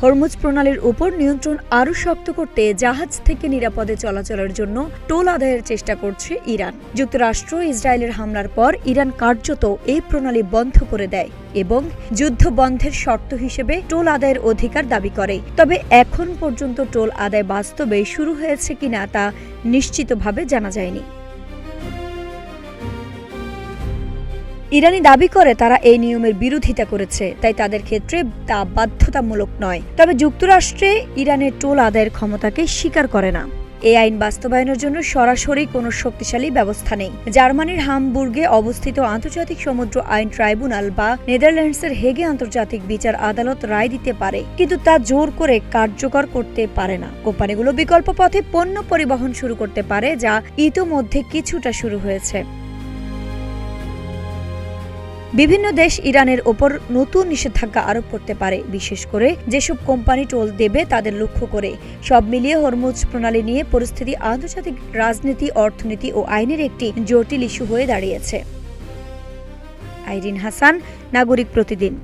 Hormuz প্রণালীর উপর নিয়ন্ত্রণ আরও শক্ত করতে জাহাজ থেকে নিরাপদে চলাচলের জন্য টোল আদায়ের চেষ্টা করছে ইরান। যুক্তরাষ্ট্র ইসরায়েলের হামলার পর ইরান কার্যত এই প্রণালী বন্ধ করে দেয় এবং যুদ্ধ বন্ধের শর্ত হিসেবে টোল আদায়ের অধিকার দাবি করে। তবে এখন পর্যন্ত টোল আদায় বাস্তবে শুরু হয়েছে কিনা তা নিশ্চিতভাবে জানা যায়নি। ইরানি দাবি করে তারা এই নিয়মের বিরোধিতা করেছে, তাই তাদের ক্ষেত্রে তা বাধ্যতামূলক নয়। তবে যুক্তরাষ্ট্রে ইরানের টোল আদায়ের ক্ষমতাকে স্বীকার করে না। এই আইন বাস্তবায়নের জন্য সরাসরি কোনো শক্তিশালী ব্যবস্থা নেই। জার্মানির হামবুর্গে অবস্থিত আন্তর্জাতিক সমুদ্র আইন ট্রাইব্যুনাল বা নেদারল্যান্ডসের হেগে আন্তর্জাতিক বিচার আদালত রায় দিতে পারে, কিন্তু তা জোর করে কার্যকর করতে পারে না। কোম্পানিগুলো বিকল্প পথে পণ্য পরিবহন শুরু করতে পারে, যা ইতোমধ্যে কিছুটা শুরু হয়েছে। বিভিন্ন দেশ ইরানের ওপর নতুন নিষেধাজ্ঞা আরোপ করতে পারে, বিশেষ করে যেসব কোম্পানি টোল দেবে তাদের লক্ষ্য করে। সব মিলিয়ে হরমুজ প্রণালী নিয়ে পরিস্থিতি আন্তর্জাতিক রাজনীতি, অর্থনীতি ও আইনের একটি জটিল ইস্যু হয়ে দাঁড়িয়েছে। আইরিন হাসান, নাগরিক প্রতিদিন।